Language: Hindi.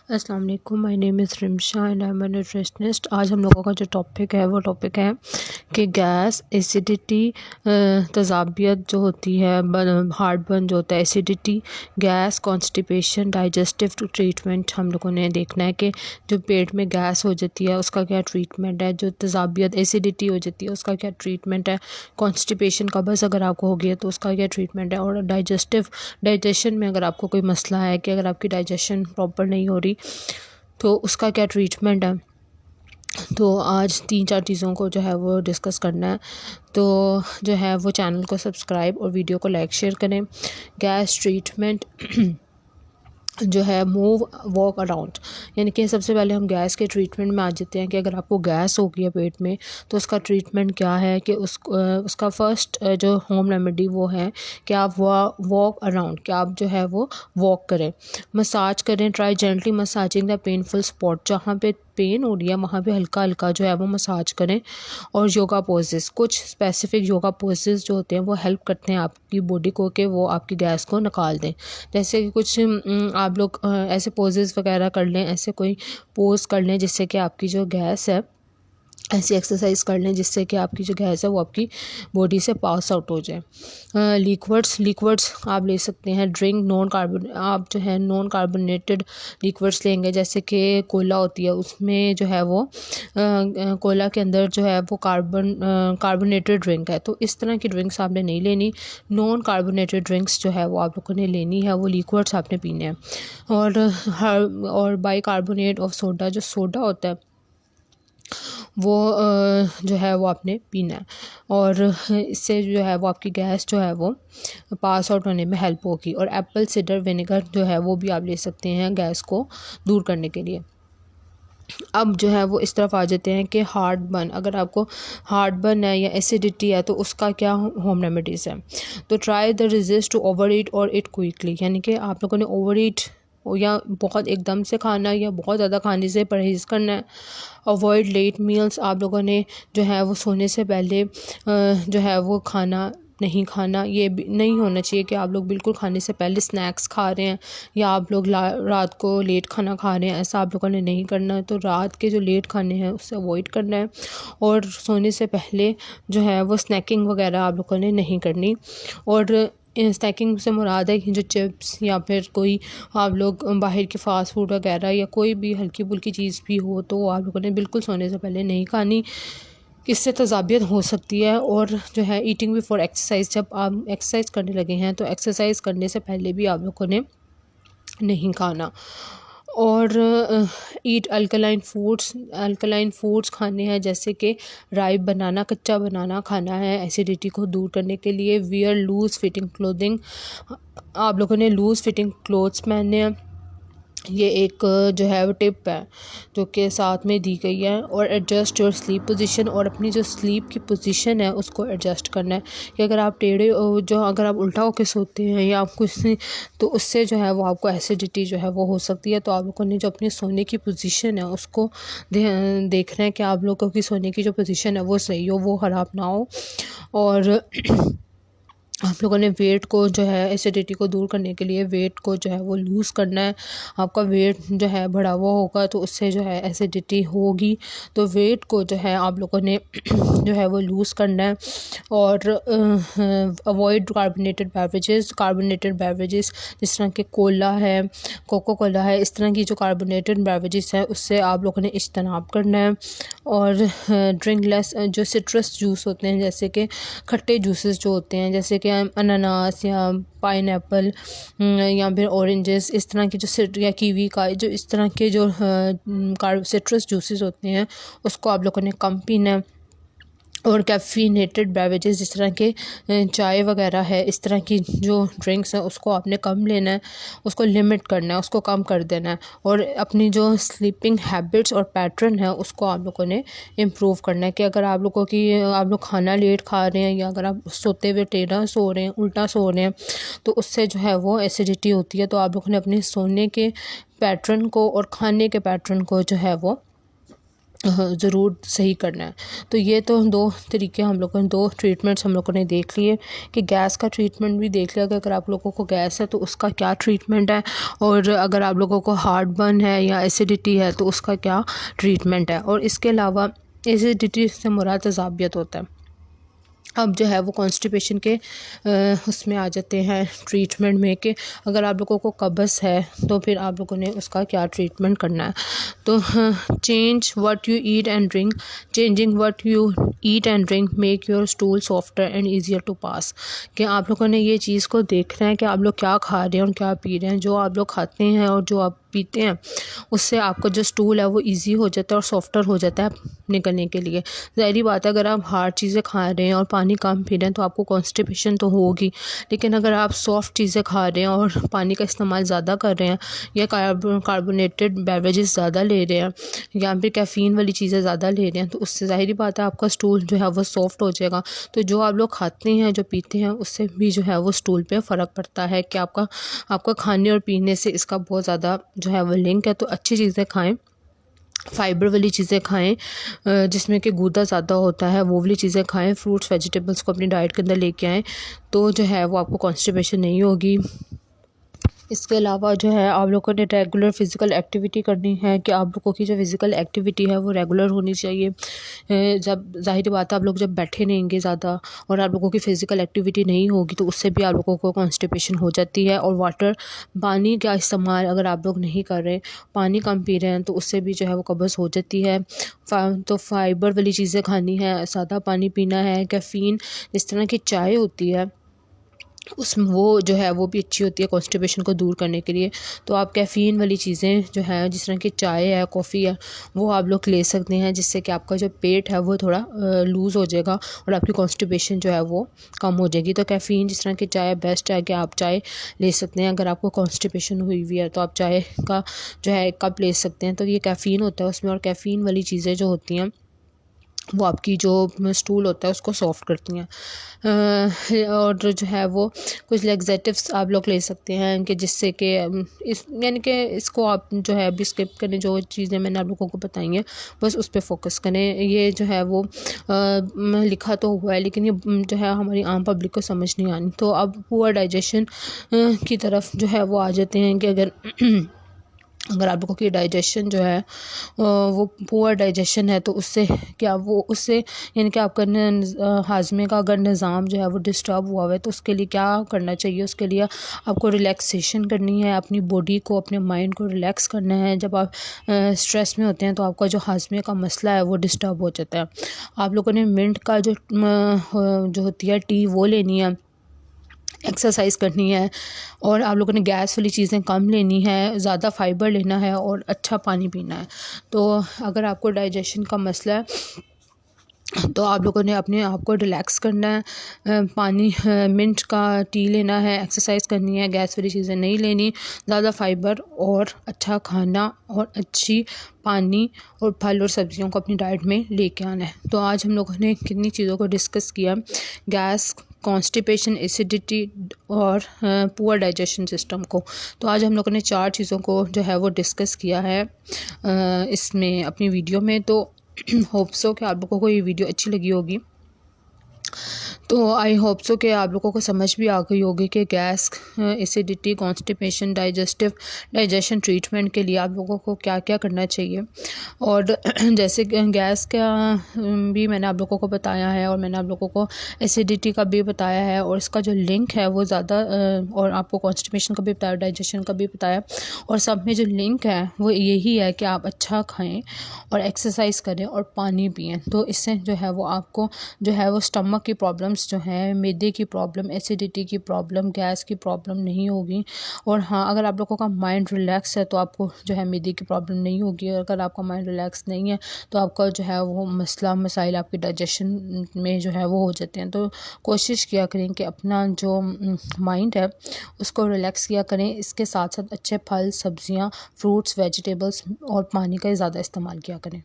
अस्सलाम वालेकुम, my name is Rimsha and I am a nutritionist. आज हम लोगों का जो टॉपिक है वो टॉपिक है कि गैस, एसिडिटी, तज़ाबियत जो होती है, हार्ट बर्न जो होता है, acidity, gas, constipation, digestive treatment हम लोगों ने देखना है कि जो पेट में गैस हो जाती है उसका क्या ट्रीटमेंट है, जो तज़ाबियत एसिडिटी हो जाती है उसका क्या ट्रीटमेंट है, कॉन्स्टिपेशन कब्ज़ अगर आपको हो गई है तो उसका क्या ट्रीटमेंट है, और डाइजेशन में अगर आपको कोई मसला है कि अगर आपकी डाइजेशन प्रॉपर नहीं हो रही तो उसका क्या ट्रीटमेंट है। तो आज 3-4 चीज़ों को जो है वो डिस्कस करना है। तो जो है वो चैनल को सब्सक्राइब और वीडियो को लाइक शेयर करें। गैस ट्रीटमेंट जो है मूव वॉक अराउंड, यानी कि सबसे पहले हम गैस के ट्रीटमेंट में आ जाते हैं कि अगर आपको गैस हो गई है पेट में तो उसका ट्रीटमेंट क्या है कि उसका फर्स्ट जो होम रेमेडी वो है कि आप वॉक अराउंड, कि आप जो है वो वॉक करें, मसाज करें, try gently massaging the painful spot, जहाँ पे पेन हो रही है वहाँ पे हल्का हल्का जो है वो मसाज करें। और योगा पोजेस, कुछ स्पेसिफिक योगा पोजेस जो होते हैं वो हेल्प करते हैं आपकी बॉडी को कि वो आपकी गैस को निकाल दें। जैसे कि कुछ आप लोग ऐसे पोजेस वगैरह कर लें, ऐसे कोई पोज कर लें जिससे कि आपकी जो गैस है, ऐसी एक्सरसाइज कर लें जिससे कि आपकी जो गैस है वो आपकी बॉडी से पास आउट हो जाए। लिक्विड्स आप ले सकते हैं। ड्रिंक नॉन कार्बन, आप जो है नॉन कार्बोनेटेड लिक्विड्स लेंगे, जैसे कि कोला होती है उसमें जो है वो कोला के अंदर जो है वो कार्बोनेटेड ड्रिंक है, तो इस तरह की ड्रिंक्स आपने नहीं लेनी। नॉन कार्बोनेटेड ड्रिंक्स जो है वो आप लोगों ने लेनी है, वो लिक्विड्स आपने पीने हैं। और बाइकार्बोनेट ऑफ सोडा, जो सोडा होता है वो जो है वो आपने पीना है, और इससे जो है वो आपकी गैस जो है वो पास आउट होने में हेल्प होगी। और एप्पल साइडर विनेगर जो है वो भी आप ले सकते हैं गैस को दूर करने के लिए। अब जो है वो इस तरफ आ जाते हैं कि हार्ट बर्न, अगर आपको हार्ट बर्न है या एसिडिटी है तो उसका क्या होम रेमेडीज़ है। तो try the resist to overeat और इट क्विकली, यानी कि आप लोगों ने ओवर ईट या बहुत एकदम से खाना या बहुत ज़्यादा खाने से परहेज़ करना है। अवॉइड लेट मील्स, आप लोगों ने जो है वो सोने से पहले जो है वो खाना नहीं खाना, ये भी नहीं होना चाहिए कि आप लोग बिल्कुल खाने से पहले स्नैक्स खा रहे हैं या आप लोग रात को लेट खाना खा रहे हैं, ऐसा आप लोगों ने नहीं करना है। तो रात के जो लेट खाने हैं उससे अवॉइड करना है, और सोने से पहले जो है वो स्नैकिंग वगैरह आप लोगों ने नहीं करनी। और स्नैकिंग से मुराद है कि जो चिप्स या फिर कोई आप लोग बाहर के फास्ट फूड वगैरह या कोई भी हल्की फुल्की चीज़ भी हो तो वो आप लोगों ने बिल्कुल सोने से पहले नहीं खानी, इससे तज़ाबियत हो सकती है। और जो है ईटिंग बिफोर एक्सरसाइज, जब आप एक्सरसाइज करने लगे हैं तो एक्सरसाइज करने से पहले भी आप लोगों ने नहीं खाना। और ईट अल्कलाइन फूड्स खाने हैं, जैसे कि राइप बनाना, कच्चा बनाना खाना है एसिडिटी को दूर करने के लिए। वियर लूज़ फिटिंग क्लोथिंग, आप लोगों ने लूज़ फिटिंग क्लोथ्स पहनने हैं, ये एक जो है वो टिप है जो कि साथ में दी गई है। और एडजस्ट योर स्लीप पोजीशन, और अपनी जो स्लीप की पोजीशन है उसको एडजस्ट करना है कि अगर आप अगर आप उल्टा होकर सोते हैं या आप कुछ नहीं, तो उससे जो है वो आपको एसिडिटी जो है वो हो सकती है। तो आप लोगों ने जो अपनी सोने की पोजीशन है उसको देखना है कि आप लोगों की सोने की जो पोजीशन है वो सही हो, वो ख़राब ना हो। और आप लोगों ने वेट को जो है एसिडिटी को दूर करने के लिए वेट को जो है वो लूज़ करना है। आपका वेट जो है बढ़ा हुआ होगा तो उससे जो है एसिडिटी होगी, तो वेट को जो है आप लोगों ने जो है वो लूज़ करना है। और अवॉइड कार्बोनेटेड बेवरेजेस जिस तरह के कोला है, कोको कोला है, इस तरह की जो कार्बोनेटेड बेवरेजेस है उससे आप लोगों ने इज्तनाब करना है। और ड्रिंक लेस, जो सिट्रस जूस होते हैं, जैसे कि खट्टे जूसेस जो होते हैं, जैसे कि अनानास या पाइनएप्पल या फिर ऑरेंजेस, इस तरह के जो या कीवी का जो इस तरह के जो सिट्रस जूसेस होते हैं उसको आप लोगों ने कम पीना है। और कैफ़ीनेटेड बेवरेजेस जिस तरह के चाय वगैरह है, इस तरह की जो ड्रिंक्स हैं उसको आपने कम लेना है, उसको लिमिट करना है, उसको कम कर देना है। और अपनी जो स्लीपिंग हैबिट्स और पैटर्न है उसको आप लोगों ने इम्प्रूव करना है कि अगर आप लोग खाना लेट खा रहे हैं या अगर आप सोते हुए टेढ़ा सो रहे हैं, उल्टा सो रहे हैं, तो उससे जो है वो एसिडिटी होती है। तो आप लोगों ने अपने सोने के पैटर्न को और खाने के पैटर्न को जो है वो ज़रूर सही करना है। तो ये तो 2 तरीके हम लोगों ने 2 ट्रीटमेंट्स हम लोगों ने देख लिए कि गैस का ट्रीटमेंट भी देख लिया कि अगर आप लोगों को गैस है तो उसका क्या ट्रीटमेंट है, और अगर आप लोगों को हार्टबर्न है या एसिडिटी है तो उसका क्या ट्रीटमेंट है। और इसके अलावा एसिडिटी से मुराद तेज़ाबियत होता है। अब जो है वो कॉन्स्टिपेशन के उसमें आ जाते हैं ट्रीटमेंट में कि अगर आप लोगों को कब्ज़ है तो फिर आप लोगों ने उसका क्या ट्रीटमेंट करना है। तो change what you eat and drink, changing what you eat and drink make your stool softer and easier to pass. कि आप लोगों ने ये चीज़ को देखना है कि आप लोग क्या खा रहे हैं और क्या पी रहे हैं। जो आप लोग खाते हैं और जो आप पीते हैं उससे आपका जो स्टूल है वो ईजी हो जाता है और सॉफ्टर हो जाता है निकलने के लिए। ज़ाहिर बात है, अगर आप हार्ड चीज़ें खा रहे हैं और पानी कम पी रहे हैं तो आपको कॉन्स्टिपेशन तो होगी, लेकिन अगर आप सॉफ्ट चीज़ें खा रहे हैं और पानी का इस्तेमाल ज़्यादा कर रहे हैं या कार्बोनेटेड बेवरेजेस ज़्यादा ले रहे हैं या फिर कैफ़ीन वाली चीज़ें ज़्यादा ले रहे हैं तो उससे ज़ाहिर बात है आपका स्टूल जो है वो सॉफ्ट हो जाएगा। तो जो आप लोग खाते हैं, जो पीते हैं, उससे भी जो है वो स्टूल पे फ़र्क पड़ता है कि आपका खाने और पीने से इसका बहुत ज़्यादा जो है वो लिंक है। तो अच्छी चीज़ें खाएँ, फाइबर वाली चीज़ें खाएं, जिसमें कि गूदा ज़्यादा होता है, वो वाली चीज़ें खाएं। फ्रूट्स वेजिटेबल्स को अपनी डाइट के अंदर लेके आएँ तो जो है वो आपको कॉन्स्टिपेशन नहीं होगी। इसके अलावा जो है आप लोगों ने रेगुलर फ़िज़िकल एक्टिविटी करनी है कि आप लोगों की जो फ़िज़िकल एक्टिविटी है वो रेगुलर होनी चाहिए। जब ज़ाहिर बात है आप लोग जब बैठे रहेंगे ज़्यादा और आप लोगों की फ़िज़िकल एक्टिविटी नहीं होगी तो उससे भी आप लोगों को कॉन्स्टिपेशन हो जाती है। और पानी का इस्तेमाल अगर आप लोग नहीं कर रहे, पानी कम पी रहे हैं तो उससे भी जो है वो कब्ज़ हो जाती है। तो फाइबर वाली चीज़ें खानी है, सादा पानी पीना है। कैफ़ीन जिस तरह की चाय होती है वो जो है वो भी अच्छी होती है कॉन्स्टिपेशन को दूर करने के लिए। तो आप कैफ़ीन वाली चीज़ें जो है जिस तरह की चाय है, कॉफ़ी है, वो आप लोग ले सकते हैं, जिससे कि आपका जो पेट है वो थोड़ा लूज़ हो जाएगा और आपकी कॉन्स्टिपेशन जो है वो कम हो जाएगी। तो कैफ़ीन जिस तरह की चाय बेस्ट है कि आप चाय ले सकते हैं। अगर आपको कॉन्स्टिपेशन हुई हुई है तो आप चाय का जो है कप ले सकते हैं। तो ये कैफ़ीन होता है उसमें, और कैफ़ीन वाली चीज़ें जो होती हैं वो आपकी जो स्टूल होता है उसको सॉफ्ट करती हैं। और जो है वो कुछ लैक्सेटिव्स आप लोग ले सकते हैं कि जिससे कि इस यानी कि इसको आप जो है अभी स्किप करें, जो चीज़ें मैंने आप लोगों को बताई हैं बस उस पर फोकस करें। ये जो है वो लिखा तो हुआ है लेकिन ये जो है हमारी आम पब्लिक को समझ नहीं आनी। तो अब पुअर डाइजेशन की तरफ जो है वो आ जाते हैं कि अगर आप लोगों की डाइजेशन जो है वो पुअर डाइजेशन है तो उससे यानी कि आपका हाजमे का अगर निज़ाम जो है वो डिस्टर्ब हुआ है तो उसके लिए क्या करना चाहिए। उसके लिए आपको रिलैक्सेशन करनी है, अपनी बॉडी को, अपने माइंड को रिलैक्स करना है। जब आप स्ट्रेस में होते हैं तो आपका जो हाजमे का मसला है वो डिस्टर्ब हो जाता है। आप लोगों ने मिंट का जो होती है टी वो लेनी है, एक्सरसाइज करनी है, और आप लोगों ने गैस वाली चीज़ें कम लेनी है, ज़्यादा फाइबर लेना है और अच्छा पानी पीना है। तो अगर आपको डाइजेशन का मसला है तो आप लोगों ने अपने आप को रिलैक्स करना है, मिंट का टी लेना है, एक्सरसाइज करनी है, गैस वाली चीज़ें नहीं लेनी, ज़्यादा फाइबर और अच्छा खाना और अच्छी पानी और फल और सब्जियों को अपनी डाइट में लेके आना है। तो आज हम लोगों ने कितनी चीज़ों को डिस्कस किया, गैस, कॉन्स्टिपेशन, एसिडिटी और पुअर डाइजेशन सिस्टम को। तो आज हम लोगों ने 4 चीज़ों को जो है वो डिस्कस किया है इसमें अपनी वीडियो में। तो होप सो कि आप लोगों को ये वीडियो अच्छी लगी होगी। तो आई होप सो कि आप लोगों को समझ भी आ गई होगी कि gas, acidity, constipation, digestion treatment के लिए आप लोगों को क्या क्या करना चाहिए। और जैसे गैस का भी मैंने आप लोगों को बताया है और मैंने आप लोगों को एसिडिटी का भी बताया है, और इसका जो लिंक है वो ज़्यादा, और आपको कॉन्स्टिपेशन का भी बताया, डाइजेशन का भी बताया, और सब में जो लिंक है वो यही है कि आप अच्छा खाएँ और एक्सरसाइज करें और पानी पिएँ। तो इससे जो है वो आपको जो है वो स्टमक की प्रॉब्लम्स जो है, मैदे की प्रॉब्लम, एसिडिटी की प्रॉब्लम, गैस की प्रॉब्लम नहीं होगी। और हाँ, अगर आप लोगों का माइंड रिलैक्स है तो आपको जो है मैदे की प्रॉब्लम नहीं होगी। अगर आपका माइंड रिलैक्स नहीं है तो आपका जो है वो मसाइल आपके डाइजेशन में जो है वो हो जाते हैं। तो कोशिश किया करें कि अपना जो माइंड है उसको रिलैक्स किया करें। इसके साथ साथ अच्छे फल, सब्जियाँ, फ्रूट्स, वेजिटेबल्स और पानी का ज़्यादा इस्तेमाल किया करें।